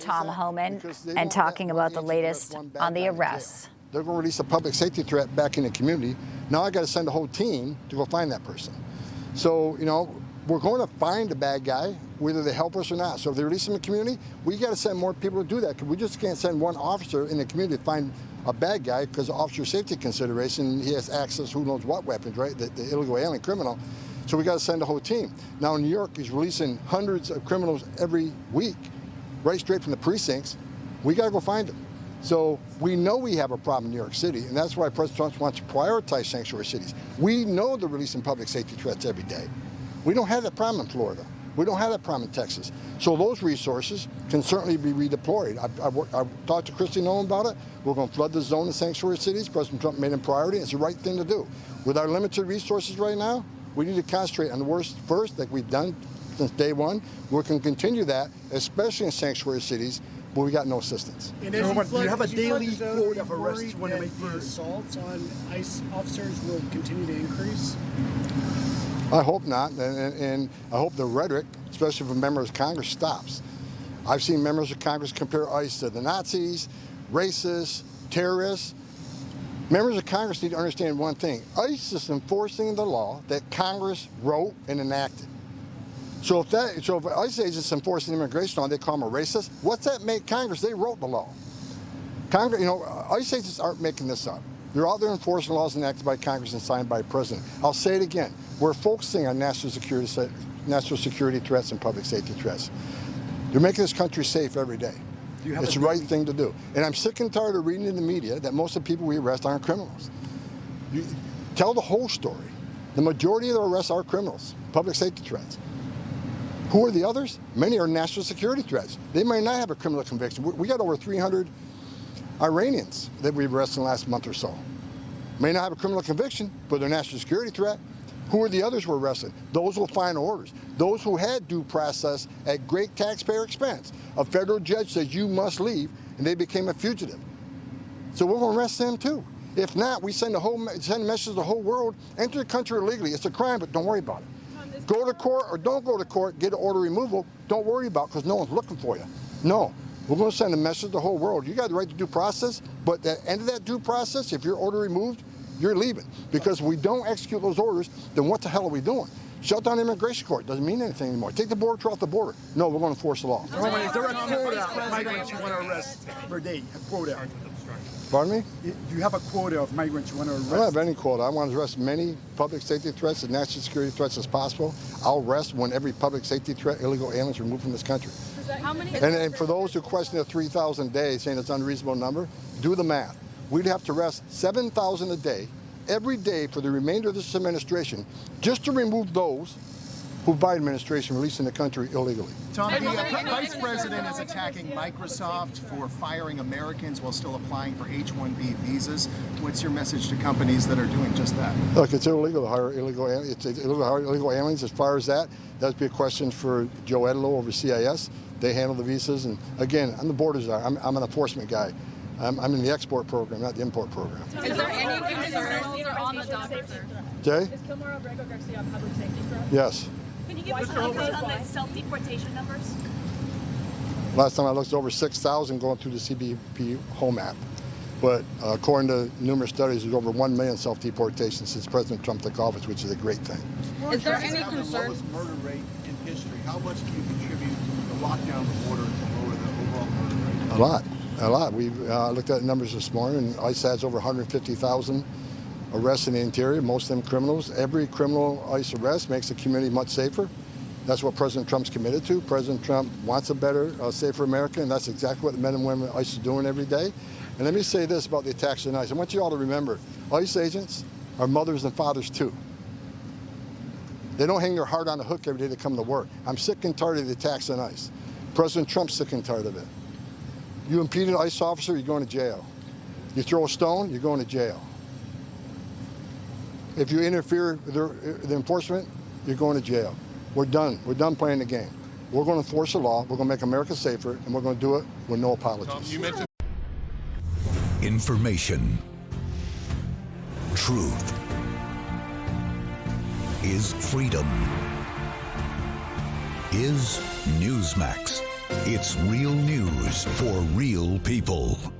Tom Homan and talking about the latest on the arrests. They're going to release a public safety threat back in the community. Now I got to send a whole team to go find that person. So, you know, we're going to find the bad guy, whether they help us or not. So if they release him in the community, we got to send more people to do that, because we just can't send one officer in the community to find a bad guy, because of officer safety consideration. He has access to who knows what weapons, right? The illegal alien criminal. So we got to send a whole team. Now in New York, he's releasing hundreds of criminals every week, right straight from the precincts. We got to go find them. So we know we have a problem in New York City, and that's why President Trump wants to prioritize sanctuary cities. We know they're releasing public safety threats every day. We don't have that problem in Florida. We don't have that problem in Texas. So those resources can certainly be redeployed. I talked to Kristi Nolan about it. We're going to flood the zone in sanctuary cities. President Trump made it a priority. It's the right thing to do. With our limited resources right now, we need to concentrate on the worst first, like we've done since day one. We can continue that, especially in sanctuary cities, but we got no assistance. And do you have a daily quota of arrests you want to make? The assaults on ICE officers will continue to increase? I hope not, and I hope the rhetoric, especially from members of Congress, stops. I've seen members of Congress compare ICE to the Nazis, racists, terrorists. Members of Congress need to understand one thing. ICE is enforcing the law that Congress wrote and enacted. So if ICE agents enforcing immigration law, they call them a racist, what's that make Congress? They wrote the law. Congress, you know, ICE agents aren't making this up. They're out there enforcing laws enacted by Congress and signed by the President. I'll say it again. We're focusing on national security threats and public safety threats. They're making this country safe every day. It's the right thing to do. And I'm sick and tired of reading in the media that most of the people we arrest aren't criminals. You tell the whole story. The majority of the arrests are criminals, public safety threats. Who are the others? Many are national security threats. They might not have a criminal conviction. We got over 300 Iranians that we've arrested in the last month or so. May not have a criminal conviction, but they're a national security threat. Who are the others we're arresting? Those with final orders. Those who had due process at great taxpayer expense. A federal judge says you must leave, and they became a fugitive. So we're going to arrest them too. If not, we send a message to the whole world: enter the country illegally. It's a crime, but don't worry about it. Go to court or don't go to court, get an order removal, don't worry about it, because no one's looking for you. No, we're going to send a message to the whole world. You got the right to due process, but at the end of that due process, if your order removed, you're leaving. Because if we don't execute those orders, then what the hell are we doing? Shut down the immigration court. Doesn't mean anything anymore. Take the border patrol off the border. No, we're going to enforce the law. Is there a quota of migrants you want to arrest per day? A quota? Pardon me? Do you have a quota of migrants you want to arrest? I don't have any quota. I want to arrest many public safety threats and national security threats as possible. I'll arrest when every public safety threat, illegal aliens are removed from this country. And for those who question the 3,000 a day, saying it's an unreasonable number, do the math. We'd have to arrest 7,000 a day, every day for the remainder of this administration, just to remove those who Biden administration released in the country illegally. Tom, the Vice President is attacking Microsoft for firing Americans while still applying for H-1B visas. What's your message to companies that are doing just that? Look, it's illegal to hire illegal aliens. It's illegal to hire illegal aliens. As far as that would be a question for Joe Edelo over CIS. They handle the visas. And again, I'm the border czar. I'm an enforcement guy. I'm in the export program, not the import program. Is there any concerns on the docket, sir? Jay? Is Kilmore Abrego Garcia a public safety threat? Yes. Can you give us an update on the self-deportation numbers? Last time I looked, over 6,000 going through the CBP home app. But according to numerous studies, there's over 1 million self-deportations since President Trump took office, which is a great thing. Is there any concern? The lowest murder rate in history. How much do you contribute to the lockdown of the border to lower the overall murder rate? A lot. We've looked at the numbers this morning, and ICE has over 150,000 arrests in the interior, most of them criminals. Every criminal ICE arrest makes the community much safer. That's what President Trump's committed to. President Trump wants a better, safer America, and that's exactly what the men and women at ICE are doing every day. And let me say this about the attacks on ICE. I want you all to remember, ICE agents are mothers and fathers too. They don't hang their heart on the hook every day they come to work. I'm sick and tired of the attacks on ICE. President Trump's sick and tired of it. You impede an ICE officer, you're going to jail. You throw a stone, you're going to jail. If you interfere with the enforcement, you're going to jail. We're done. We're done playing the game. We're going to enforce the law. We're going to make America safer, and we're going to do it with no apologies. Information. Truth is freedom. Is Newsmax. It's real news for real people.